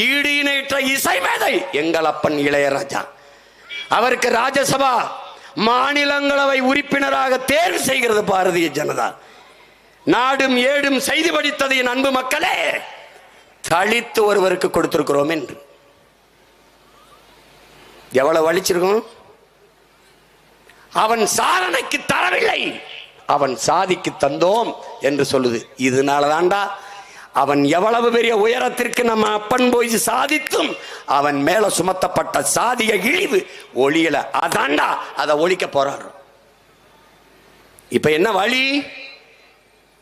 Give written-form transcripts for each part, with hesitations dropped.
ஈடு இணையற்ற இசை மேதை எங்கள் அப்பன் இளையராஜா. அவருக்கு ராஜ்யசபா மாநிலங்களவை உறுப்பினராக தேர்வு செய்கிறது பாரதிய ஜனதா. நாடும் ஏடும் செய்தி படித்தது என் அன்பு மக்களே, தலித்து ஒருவருக்கு கொடுத்திருக்கிறோம் என்று. எவ்வளவு வலிச்சிருக்கும். அவன் சாதனைக்கு தரவில்லை, அவன் சாதிக்கு தந்தோம் என்று சொல்லுது. இதனாலதான்டா அவன் எவ்வளவு பெரிய உயரத்திற்கு நம்ம அப்பன் போய் சாதித்தும் அவன் மேல சுமத்தப்பட்ட சாதிய இழிவு ஒளியல. அதான்டா அதை ஒழிக்க போறாரு. இப்ப என்ன வழி?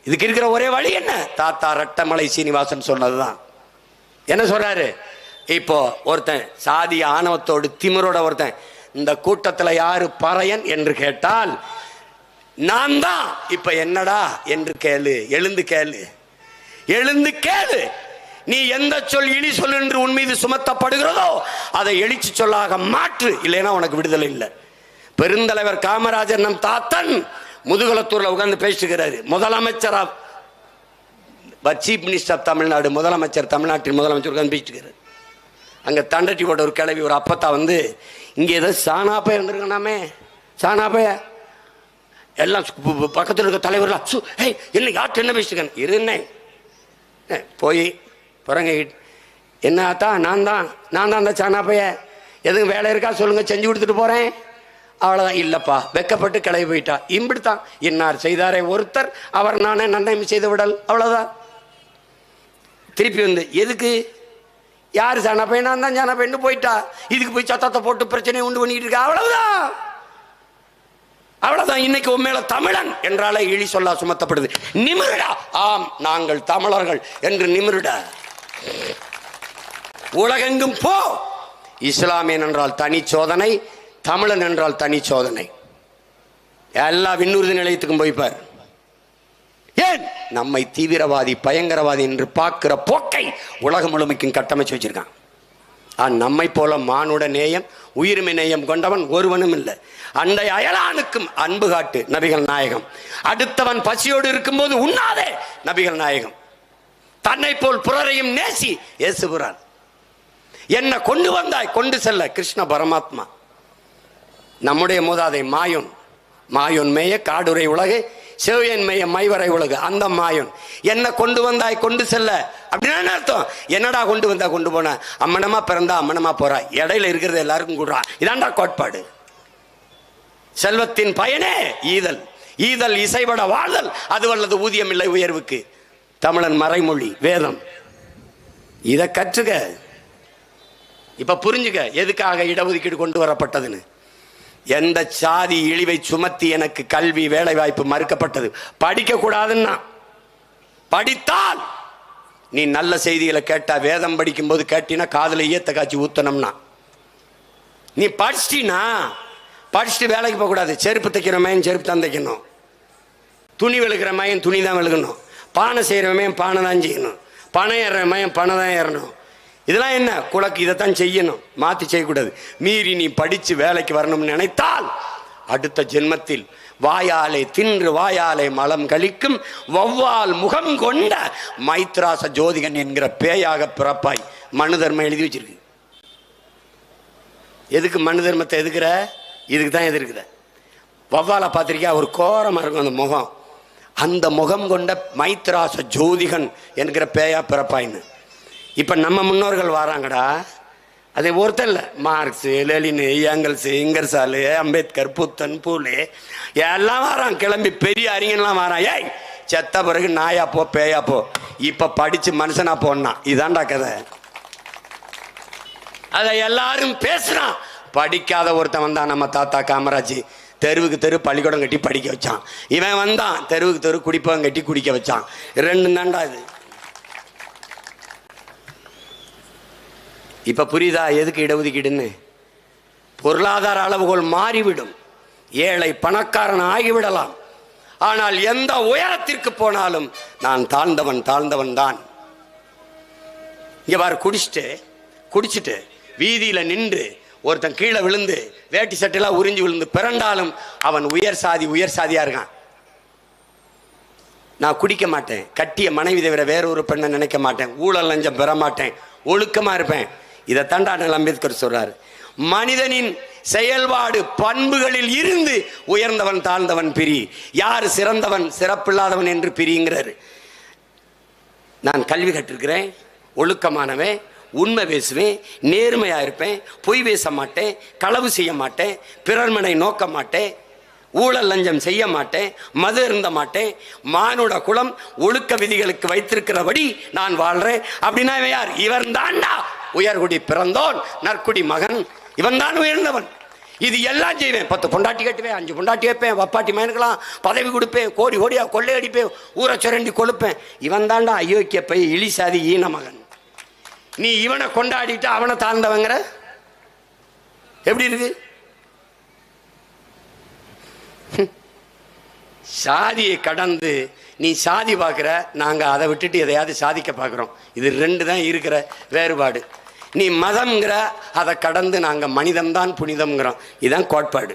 இதுக்கு இருக்கிற ஒரே வழி என்ன? தாத்தா ரட்டமலை சீனிவாசன் சொன்னதுதான். என்ன சொல்றாரு? இப்போ ஒருத்தன் சாதிய ஆணவத்தோடு திமிரோட ஒருத்தன் இந்த கூட்டத்தில் யாரு பறையன் என்று கேட்டால் நான் தான். இப்ப என்னடா என்று கேளு, எழுந்து கேளு, எழுந்து கேளு. நீ எந்த சொல் இழி சொல் என்று உன் மீது சுமத்தப்படுகிறதோ அதை எழுச்சி சொல்லாக மாற்று, இல்லைன்னா உனக்கு விடுதலை இல்லை. பெருந்தலைவர் காமராஜர் நம் தாத்தன் முதுகுளத்தூர்ல உட்கார்ந்து பேசுகிறாரு. முதலமைச்சரா சீஃப் மினிஸ்டர் ஆஃப் தமிழ்நாடு, முதலமைச்சர், தமிழ்நாட்டின் முதலமைச்சர் உட்கார்ந்து பேசிட்டு. அங்க தண்டட்டி போட்ட ஒரு கிளவி ஒரு அப்பத்தா வந்து இங்க ஏதோ சாணாப்பைய இருந்திருக்கணாமே, சாணாப்பைய எல்லாம் பக்கத்தில் இருக்க தலைவர்களா என்ன யார்ட்டு என்ன பேசிட்டு இருந்தேன் போய் புறங்க என்னத்தா நான் தான் அந்த சாணாப்பைய எதுவும் வேலை இருக்கா சொல்லுங்க, செஞ்சு கொடுத்துட்டு போறேன். அவ்வளவுதான். இல்லப்பா வெக்கப்பட்டு கிளம்பி போயிட்டா. இம்பிடுத்தான் இன்னார் செய்தாரே ஒருத்தர் அவர் நானே நன்மை செய்து விடல். அவ்வளவுதான். திருப்பி வந்து எதுக்கு யாரு சாணாப்பைய நான் தான் சாணாப்பையன்னு போயிட்டா. இதுக்கு போய் சத்தத்தை போட்டு பிரச்சனையை உண்டு பண்ணிட்டு இருக்கா. அவ்வளவுதான், அவ்வளவுதான். இன்னைக்கு உண்மையில தமிழன் என்றாலே இழி சொல்லா சுமத்தப்படுது. நிமிருடா, ஆம் நாங்கள் தமிழர்கள் என்று நிமிருடா. உலகெங்கும் போ. இஸ்லாமியன் என்றால் தனி சோதனை, தமிழன் என்றால் தனி சோதனை. எல்லா விண்ணூர்தி நிலையத்துக்கும் போய்ப்பார். ஏன்? நம்மை தீவிரவாதி பயங்கரவாதி என்று பார்க்கிற போக்கை உலகம் முழுமைக்கும் கட்டமைச்சு வச்சிருக்கான். நம்மை போல மானுட நேயம் உயிர்மை நேயம் கொண்டவன் ஒருவனும் இல்லை. அண்டை அயலானுக்கும் அன்பு காட்டு நபிகள் நாயகம். அடுத்தவன் பசியோடு இருக்கும்போது உண்ணாதே நபிகள் நாயகம். தன்னை போல் புறரையும் நேசி இயேசுபுரான். என்ன கொண்டு வந்தாய் கொண்டு செல்ல கிருஷ்ண பரமாத்மா. நம்முடைய மூதாதை மாயோன், மாயோன் மேய காடுரை உலகு செவ்வியன் மேய மைவரை உலகு. அந்த மாயோன் என்ன கொண்டு வந்தாய் கொண்டு செல்ல அப்படின்னா அர்த்தம். என்னடா கொண்டு வந்தா கொண்டு போன? அம்மனமா பிறந்தா அம்மனமா போறா, இடையில இருக்கிறது எல்லாருக்கும் கூடுறா. இதாண்டா கோட்பாடு. செல்வத்தின் பயனே ஈதல், ஈதல் இசைபட வாழ்தல், அது வல்லது ஊதியம் இல்லை உயர்வுக்கு. தமிழன் மறைமொழி வேதம். இதை கற்றுக்க. இப்ப புரிஞ்சுக்க எதுக்காக இடஒதுக்கீடு கொண்டு வரப்பட்டதுன்னு. எந்த சாதி இழிவை சுமத்தி எனக்கு கல்வி வேலை வாய்ப்பு மறுக்கப்பட்டது? படிக்க கூடாதுன்னா. படித்தால் நீ நல்ல செய்திகளை கேட்டா, வேதம் படிக்கும் போது கேட்டினா காதுல ஈயத்தை காய்ச்சி ஊத்தணும்னா. நீ படிச்சிட்டினா படிச்சுட்டு வேலைக்கு போக கூடாது. செருப்பு தைக்கிற மயன் செருப்பு தான் தைக்கணும், துணி வெளுக்கிற மயன் துணி தான் வெளுக்கணும், பானை செய்கிற மயன் பானை தான் செய்யணும், பணம் ஏறுற மயன் பணம் தான் ஏறணும். இதெல்லாம் என்ன குலக்கு? இதைத்தான் செய்யணும், மாற்றி செய்யக்கூடாது. மீறி நீ படித்து வேலைக்கு வரணும்னு நினைத்தால் அடுத்த ஜென்மத்தில் வாயாலே தின்று வாயாலே மலம் கழிக்கும் வௌவால் முகம் கொண்ட மைத்ராச ஜோதிகன் என்கிற பேயாக பிறப்பாய். மனு தர்மம் எழுதி வச்சிருக்கு. எதுக்கு மனு தர்மத்தை எதுக்குற? இதுக்கு தான் எதிர்க்குற. வௌவாலை பார்த்திருக்கியா? ஒரு கோரமாக இருக்கும் அந்த முகம். அந்த முகம் கொண்ட மைத்ராச ஜோதிகன் என்கிற பேயா பிறப்பாயின்னு. இப்போ நம்ம முன்னோர்கள் வராங்கடா. அதை ஒருத்தர் இல்லை, மார்க்ஸு லெலின் ஏங்கல்ஸு இங்கர்சாலு அம்பேத்கர் புத்தன் பூலே எல்லாம் வரான். கிளம்பி பெரிய அறிஞன்லாம் வரான். ஏய் செத்த பிறகு நாயா போ பேயா போ, இப்போ படித்து மனுஷனா போனா. இதான்டா கதை. அதை எல்லாரும் பேசுறான். படிக்காத ஒருத்தன் வந்தான், நம்ம தாத்தா காமராஜ். தெருவுக்கு தெரு பள்ளிக்கூடம் கட்டி படிக்க வச்சான். இவன் வந்தான், தெருவுக்கு தெரு குடிப்பவன் கட்டி குடிக்க வச்சான். ரெண்டு தாண்டா இது. இப்ப புரியுதா எதுக்கு இடஒதுக்கீடுன்னு? பொருளாதார அளவுகோல் மாறிவிடும், ஏழை பணக்காரன் ஆகிவிடலாம். ஆனால் எந்த உயரத்திற்கு போனாலும் நான் தாழ்ந்தவன் தாழ்ந்தவன் தான். இங்க பாரு, குடிச்சிட்டு வீதியில நின்று ஒருத்தன் கீழே விழுந்து வேட்டி சட்டெல்லாம் உறிஞ்சி விழுந்து பிறண்டாலும் அவன் உயர் சாதியா இருக்கான். நான் குடிக்க மாட்டேன், கட்டிய மனைவி தவிர வேற ஒரு பெண்ணை நினைக்க மாட்டேன், ஊழல் லஞ்சம் பெற மாட்டேன், ஒழுக்கமா இருப்பேன். இதைத்தாண்டா அண்ணல் அம்பேத்கர் சொல்றாரு. மனிதனின் செயல்பாடு பண்புகளில் இருந்து உயர்ந்தவன் தாழ்ந்தவன் பிரி, யார் சிறந்தவன் சிறப்பில்லாதவன் என்று பிரிங்கிறாரு. நான் கல்வி கற்றிருக்கிறேன், ஒழுக்கமானவன், உண்மை பேசுவேன், நேர்மையா இருப்பேன், பொய் பேச மாட்டேன், களவு செய்ய மாட்டேன், பிறர்மனை நோக்க மாட்டேன், ஊழல் லஞ்சம் செய்ய மாட்டேன், மது இருந்த மாட்டேன், மானுட குலம் ஒழுக்க விதிகளுக்கு வைத்திருக்கிறபடி நான் வாழ்றேன் அப்படின்னா இவன் யார்? இவன் தான்டா உயர்குடி பிறந்தோன், நற்குடி மகன், இவன் தான் உயர்ந்தவன். இது எல்லாம் செய்வேன். 10 பொண்டாட்டி கட்டுவேன், 5 பொண்டாட்டி வைப்பேன், வப்பாட்டி மயனுக்கலாம் பதவி கொடுப்பேன், கோடி கோடியா கொள்ளையடிப்பேன், ஊரை சுரண்டி கொழுப்பேன். இவன் தான்டா அயோக்கிய பை, இழிசாதி ஈன மகன். நீ இவனை கொண்டாடிட்டு அவனை தாழ்ந்தவங்கிற எப்படி இருக்கு? சாதியை கடந்து நீ சாதி பார்க்குற, நாங்கள் அதை விட்டுட்டு எதையாவது சாதிக்க பார்க்குறோம். இது 2 தான் இருக்கிற வேறுபாடு. நீ மதம்ங்கிற, அதை கடந்து நாங்கள் மனிதம்தான் புனிதம்ங்கிறோம். இதுதான் கோட்பாடு.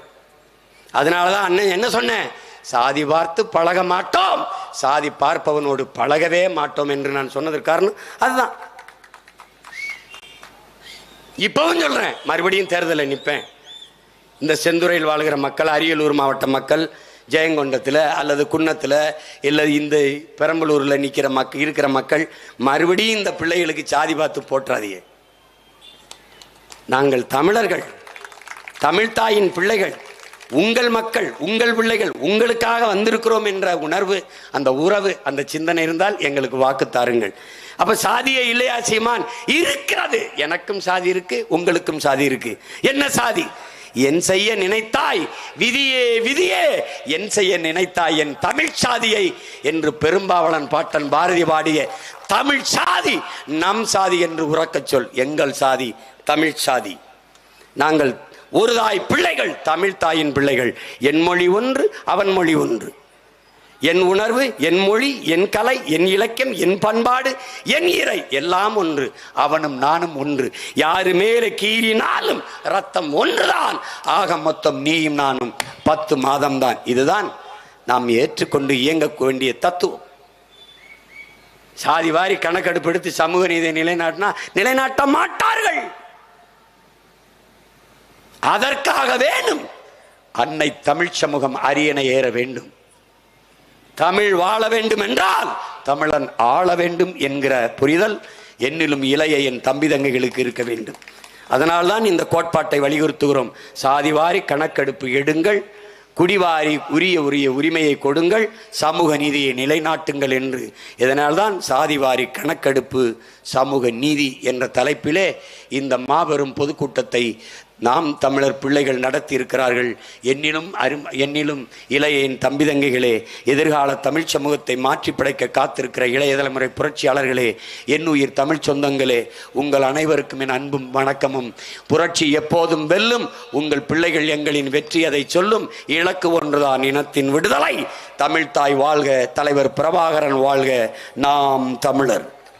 அதனால தான் அண்ணன் என்ன சொன்னேன், சாதி பார்த்து பழக மாட்டோம், சாதி பார்ப்பவனோடு பழகவே மாட்டோம் என்று நான் சொன்னதற்கு காரணம் அதுதான். இப்பவும் சொல்றேன், மறுபடியும் தேர்தலில் நிற்பேன். இந்த செந்துறையில் வாழ்கிற மக்கள், அரியலூர் மாவட்ட மக்கள், ஜெயங்கொண்டத்தில் அல்லது குன்னத்தில் இல்லை இந்த பெரம்பலூரில் இருக்கிற மக்கள் மறுபடியும் இந்த பிள்ளைகளுக்கு சாதி பார்த்து போற்றாதீங்க. நாங்கள் தமிழர்கள், தமிழ்தாயின் பிள்ளைகள், உங்கள் மக்கள், உங்கள் பிள்ளைகள், உங்களுக்காக வந்திருக்கிறோம் என்ற உணர்வு, அந்த உறவு, அந்த சிந்தனை இருந்தால் எங்களுக்கு வாக்கு தாருங்கள். அப்ப சாதியே இல்லையா சீமான்? இருக்கிறது. எனக்கும் சாதி இருக்கு, உங்களுக்கும் சாதி இருக்கு. என்ன சாதி? என் செய்ய நினைத்தாய் விதியே விதியே, என் செய்ய நினைத்தாய் என் தமிழ் சாதியை என்று பெரும்பாவளன் பாட்டன் பாரதி பாடிய தமிழ் சாதி நம் சாதி என்று உறக்கச் சொல். எங்கள் சாதி தமிழ் சாதி. நாங்கள் ஒரு தாய் பிள்ளைகள், தமிழ் தாயின் பிள்ளைகள். என் மொழி ஒன்று, அவன் மொழி ஒன்று. என் உணர்வு, என் மொழி, என் கலை, என் இலக்கியம், என் பண்பாடு, என் இறை எல்லாம் ஒன்று. அவனும் நானும் ஒன்று. யாரு மேலே கீறினாலும் ரத்தம் ஒன்றுதான். ஆக மொத்தம் நீயும் நானும் 10 மாதம்தான். இதுதான் நாம் ஏற்றுக்கொண்டு இயங்க வேண்டிய தத்துவம். சாதி வாரி கணக்கெடுப்பு எடுத்து சமூக நீதியை நிலைநாட்டினா நிலைநாட்ட மாட்டார்கள். அதற்காக வேணும் அன்னை தமிழ் சமூகம் அரியணை ஏற வேண்டும். தமிழ் வாழ வேண்டும் என்றால் தமிழன் ஆள வேண்டும் என்கிற புரிதல் என்னிலும் இளைய என் தம்பி தங்கைகளுக்கு இருக்க வேண்டும். அதனால்தான் இந்த கோட்பாட்டை வலியுறுத்துகிறோம். சாதிவாரி கணக்கெடுப்பு எடுங்கள், குடிவாரி உரிய உரிமையை கொடுங்கள், சமூக நீதியை நிலைநாட்டுங்கள் என்று. இதனால்தான் சாதிவாரி கணக்கெடுப்பு சமூக நீதி என்ற தலைப்பிலே இந்த மாபெரும் பொதுக்கூட்டத்தை நாம் தமிழர் பிள்ளைகள் நடத்தி இருக்கிறார்கள். என்னிலும் இளைய என் தம்பி தங்கைகளே, எதிர்கால தமிழ் சமூகத்தை மாற்றி படைக்க காத்திருக்கிற இளைய தலைமுறை புரட்சியாளர்களே, என் உயிர் தமிழ் சொந்தங்களே, உங்கள் அனைவருக்கும் என் அன்பும் வணக்கமும். புரட்சி எப்போதும் வெல்லும். உங்கள் பிள்ளைகள் எங்களின் வெற்றி அதை சொல்லும். இலக்கு ஒன்றுதான், இனத்தின் விடுதலை. தமிழ்தாய் வாழ்க, தலைவர் பிரபாகரன் வாழ்க, நாம் தமிழர்.